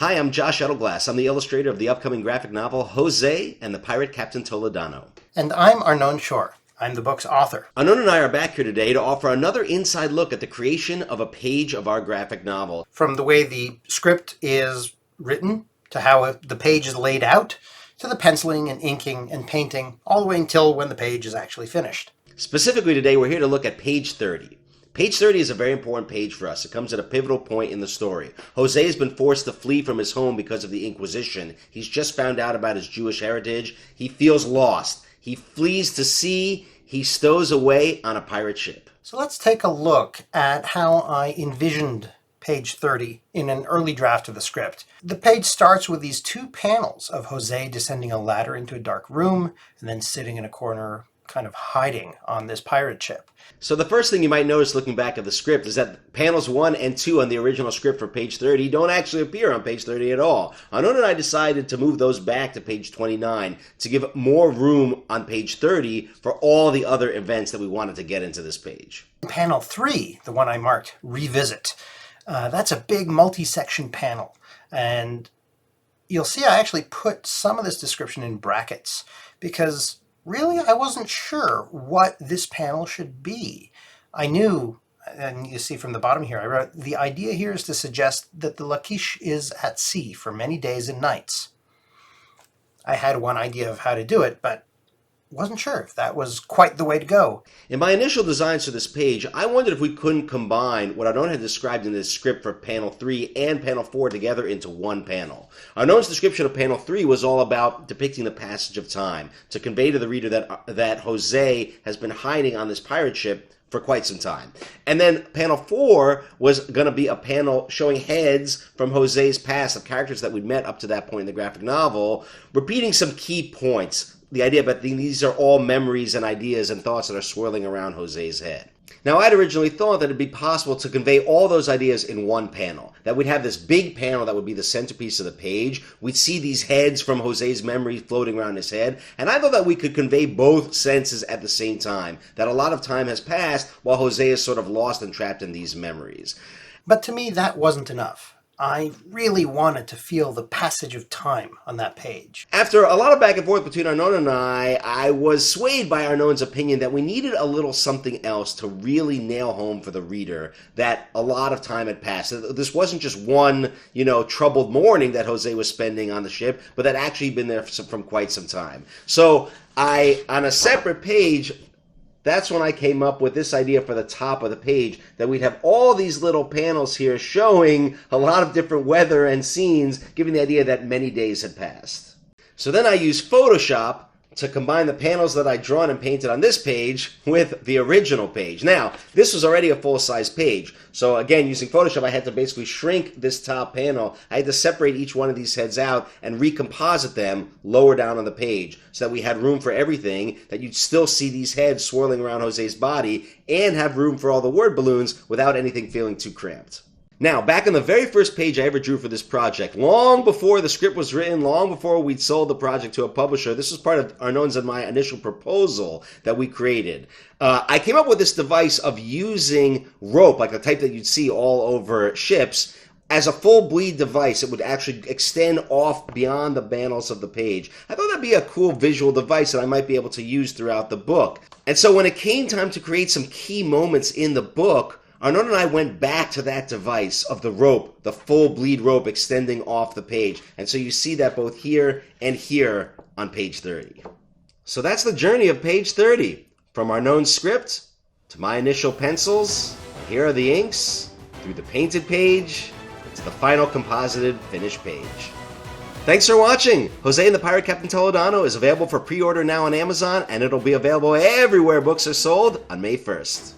Hi, I'm Josh Edelglass. I'm the illustrator of the upcoming graphic novel José and the Pirate Captain Toledano. And I'm Arnon. I'm the book's author. Arnon and I are back here today to offer another inside look at the creation of a page of our graphic novel. From the way the script is written, to how the page is laid out, to the penciling and inking and painting, all the way until when the page is actually finished. Specifically today, we're here to look at page 30. Page 30 is a very important page for us. It comes at a pivotal point in the story. José has been forced to flee from his home because of the Inquisition. He's just found out about his Jewish heritage. He feels lost. He flees to sea. He stows away on a pirate ship. So let's take a look at how I envisioned page 30 in an early draft of the script. The page starts with these two panels of José descending a ladder into a dark room and then sitting in a corner, kind of hiding on this pirate ship. So the first thing you might notice looking back at the script is that panels 1 and 2 on the original script for page 30 don't actually appear on page 30 at all. Arnon and I decided to move those back to page 29 to give more room on page 30 for all the other events that we wanted to get into this page. Panel 3, the one I marked Revisit, that's a big multi-section panel. And you'll see I actually put some of this description in brackets because really, I wasn't sure what this panel should be. I knew, and you see from the bottom here, I wrote, the idea here is to suggest that the Lachish is at sea for many days and nights. I had one idea of how to do it, but wasn't sure if that was quite the way to go. In my initial designs for this page, I wondered if we couldn't combine what Arnon had described in his script for panel 3 and panel 4 together into one panel. Arnon's description of panel 3 was all about depicting the passage of time, to convey to the reader that José has been hiding on this pirate ship for quite some time. And then panel 4 was going to be a panel showing heads from José's past of characters that we'd met up to that point in the graphic novel, repeating some key points. The idea that these are all memories and ideas and thoughts that are swirling around José's head. Now, I'd originally thought that it'd be possible to convey all those ideas in one panel. That we'd have this big panel that would be the centerpiece of the page. We'd see these heads from José's memories floating around his head. And I thought that we could convey both senses at the same time. That a lot of time has passed while José is sort of lost and trapped in these memories. But to me, that wasn't enough. I really wanted to feel the passage of time on that page. After a lot of back and forth between Arnon and I was swayed by Arnon's opinion that we needed a little something else to really nail home for the reader that a lot of time had passed. This wasn't just one, troubled morning that José was spending on the ship, but that actually been there from quite some time. So on a separate page, that's when I came up with this idea for the top of the page, that we'd have all these little panels here showing a lot of different weather and scenes, giving the idea that many days had passed. So then I used Photoshop to combine the panels that I'd drawn and painted on this page with the original page. Now, this was already a full-size page, so again, using Photoshop, I had to basically shrink this top panel. I had to separate each one of these heads out and recomposite them lower down on the page so that we had room for everything, that you'd still see these heads swirling around José's body and have room for all the word balloons without anything feeling too cramped. Now, back on the very first page I ever drew for this project, long before the script was written, long before we'd sold the project to a publisher, this was part of Arnon's and my initial proposal that we created. I came up with this device of using rope, like the type that you'd see all over ships, as a full bleed device. It would actually extend off beyond the panels of the page. I thought that'd be a cool visual device that I might be able to use throughout the book. And so when it came time to create some key moments in the book, Arnon and I went back to that device of the rope, the full bleed rope extending off the page. And so you see that both here and here on page 30. So that's the journey of page 30. From Arnon's script to my initial pencils, here are the inks, through the painted page, to the final composited finished page. Thanks for watching! José and the Pirate Captain Toledano is available for pre-order now on Amazon, and it'll be available everywhere books are sold on May 1st.